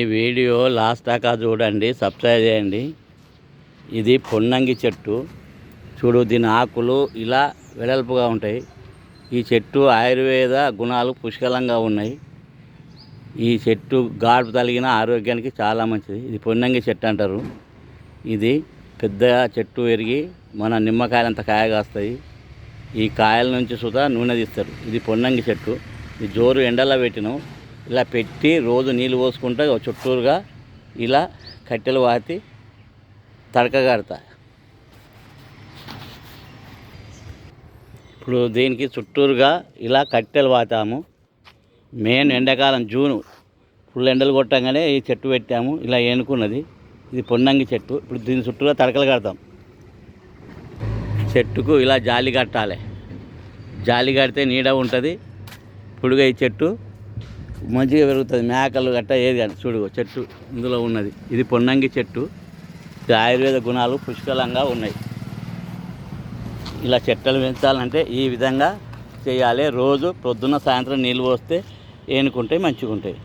ఈ video last దాకా చూడండి, సబ్స్క్రైబ్ చేయండి. ఇది పొన్నంగి చెట్టు. చూడు, దీని ఆకులు ఇలా వెడల్పుగా ఉంటాయి. ఈ చెట్టు ఆయుర్వేద గుణాలు పుష్కలంగా ఉన్నాయి. ఈ చెట్టు గాడుపు తగిలిన ఆరోగ్యానికి చాలా మంచిది. ఇది పొన్నంగి చెట్టు అంటారు. ఇది పెద్ద చెట్టు పెరిగి మన నిమ్మకాయలంత కాయ కాస్తాయి. ఈ కాయల నుంచి సుధా నూనె తీస్తారు. ఇది పొన్నంగి చెట్టు. ఇది జోరు ఎండలో పెట్టినాం. ఇలా పెట్టి రోజు నీళ్ళు పోసుకుంటా చుట్టూరుగా ఇలా కట్టెలు వాతి తడకగడతా. ఇప్పుడు దీనికి చుట్టూరుగా ఇలా కట్టెలు వాతాము. మెయిన్ ఎండాకాలం జూను ఫుల్ ఎండలు కొట్టంగానే ఈ చెట్టు పెట్టాము. ఇలా ఏనుకున్నది. ఇది పొన్నంగి చెట్టు. ఇప్పుడు దీని చుట్టూరా తడకలు కడతాం. చెట్టుకు ఇలా జాలి కట్టాలి. జాలి కడితే నీడ ఉంటుంది. పొడుగా ఈ చెట్టు మంచిగా పెరుగుతుంది. మేకలు గట్ట ఏది కానీ చూడు, చెట్టు ఇందులో ఉన్నది. ఇది పొన్నంగి చెట్టు. ఇది ఆయుర్వేద గుణాలు పుష్కలంగా ఉన్నాయి. ఇలా చెట్టలు పెంచాలంటే ఈ విధంగా చేయాలి. రోజు పొద్దున్న సాయంత్రం నీళ్ళు పోస్తే ఏనుకుంటాయి, మంచిగా ఉంటాయి.